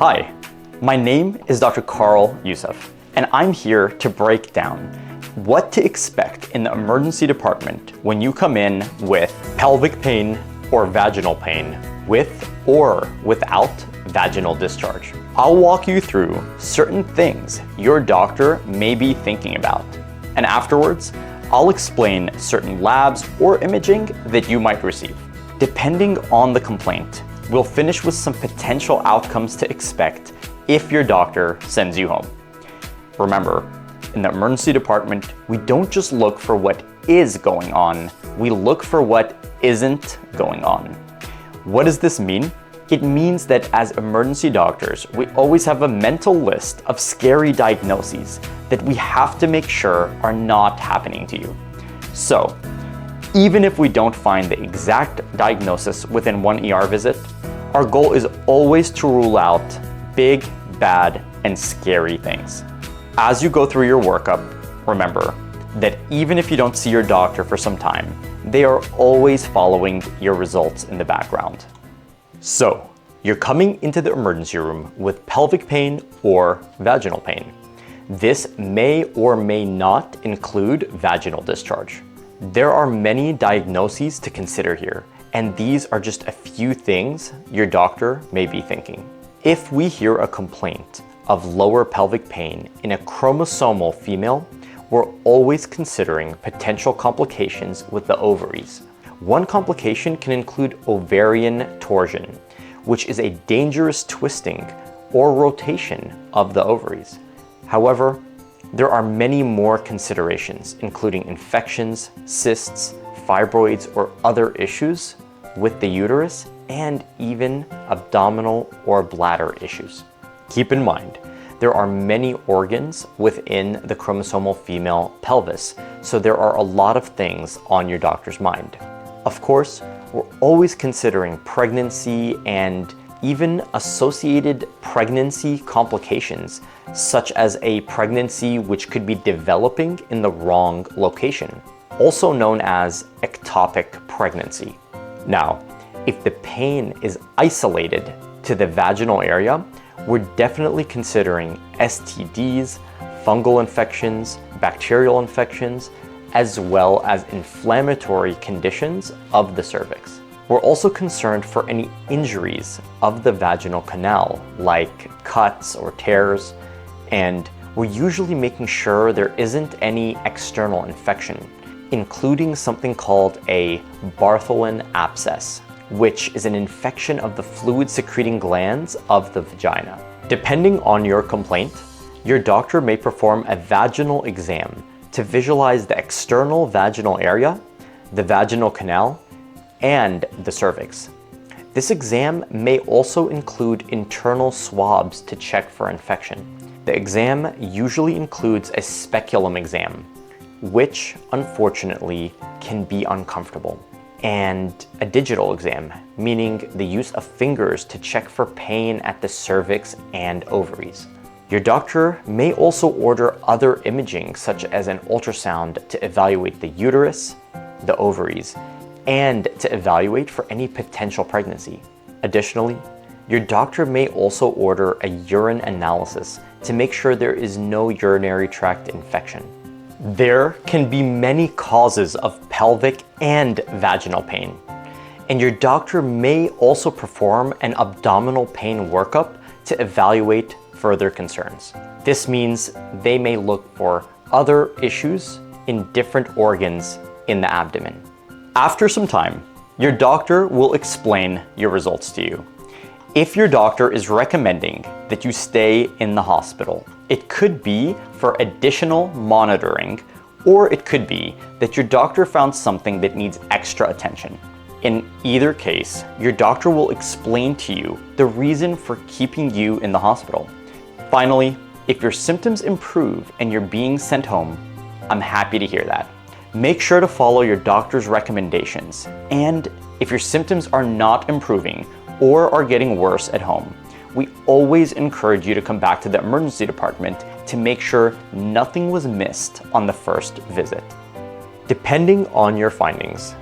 Hi, my name is Dr. Karl Yousef, and I'm here to break down what to expect in the emergency department when you come in with pelvic pain or vaginal pain, with or without vaginal discharge. I'll walk you through certain things your doctor may be thinking about, and afterwards, I'll explain certain labs or imaging that you might receive. Depending on the complaint, we'll finish with some potential outcomes to expect if your doctor sends you home. Remember, in the emergency department, we don't just look for what is going on, we look for what isn't going on. What does this mean? It means that as emergency doctors, we always have a mental list of scary diagnoses that we have to make sure are not happening to you. So, even if we don't find the exact diagnosis within one ER visit, our goal is always to rule out big, bad, and scary things. As you go through your workup, remember that even if you don't see your doctor for some time, they are always following your results in the background. So, you're coming into the emergency room with pelvic pain or vaginal pain. This may or may not include vaginal discharge. There are many diagnoses to consider here, and these are just a few things your doctor may be thinking. If we hear a complaint of lower pelvic pain in a chromosomal female, we're always considering potential complications with the ovaries. One complication can include ovarian torsion, which is a dangerous twisting or rotation of the ovaries. However, there are many more considerations, including infections, cysts, fibroids, or other issues with the uterus, and even abdominal or bladder issues. Keep in mind, there are many organs within the chromosomal female pelvis, so there are a lot of things on your doctor's mind. Of course, we're always considering pregnancy and even associated pregnancy complications, such as a pregnancy which could be developing in the wrong location, also known as ectopic pregnancy. Now, if the pain is isolated to the vaginal area, we're definitely considering STDs, fungal infections, bacterial infections, as well as inflammatory conditions of the cervix. We're also concerned for any injuries of the vaginal canal, like cuts or tears, and we're usually making sure there isn't any external infection, including something called a Bartholin abscess, which is an infection of the fluid-secreting glands of the vagina. Depending on your complaint, your doctor may perform a vaginal exam to visualize the external vaginal area, the vaginal canal, and the cervix. This exam may also include internal swabs to check for infection. The exam usually includes a speculum exam, which unfortunately can be uncomfortable, and a digital exam, meaning the use of fingers to check for pain at the cervix and ovaries. Your doctor may also order other imaging, such as an ultrasound to evaluate the uterus, the ovaries, and to evaluate for any potential pregnancy. Additionally, your doctor may also order a urine analysis to make sure there is no urinary tract infection. There can be many causes of pelvic and vaginal pain, and your doctor may also perform an abdominal pain workup to evaluate further concerns. This means they may look for other issues in different organs in the abdomen. After some time, your doctor will explain your results to you. If your doctor is recommending that you stay in the hospital, it could be for additional monitoring, or it could be that your doctor found something that needs extra attention. In either case, your doctor will explain to you the reason for keeping you in the hospital. Finally, if your symptoms improve and you're being sent home, I'm happy to hear that. Make sure to follow your doctor's recommendations, and if your symptoms are not improving or are getting worse at home, we always encourage you to come back to the emergency department to make sure nothing was missed on the first visit. Depending on your findings,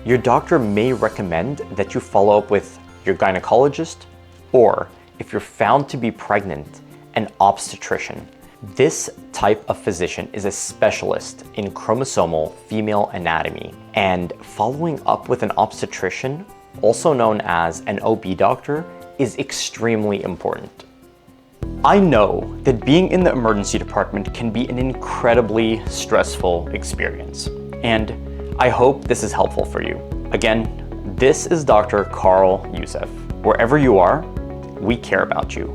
your doctor may recommend that you follow up with your gynecologist, or if you're found to be pregnant, an obstetrician. This type of physician is a specialist in chromosomal female anatomy, and following up with an obstetrician, also known as an OB doctor, is extremely important. I know that being in the emergency department can be an incredibly stressful experience, and I hope this is helpful for you. Again, this is Dr. Karl Yousef. Wherever you are, we care about you.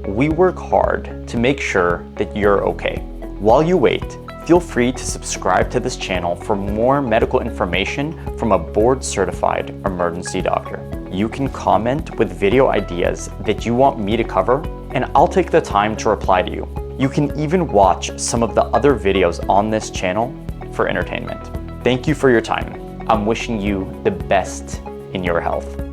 We work hard to make sure that you're okay. While you wait, feel free to subscribe to this channel for more medical information from a board-certified emergency doctor. You can comment with video ideas that you want me to cover, and I'll take the time to reply to you. You can even watch some of the other videos on this channel for entertainment. Thank you for your time. I'm wishing you the best in your health.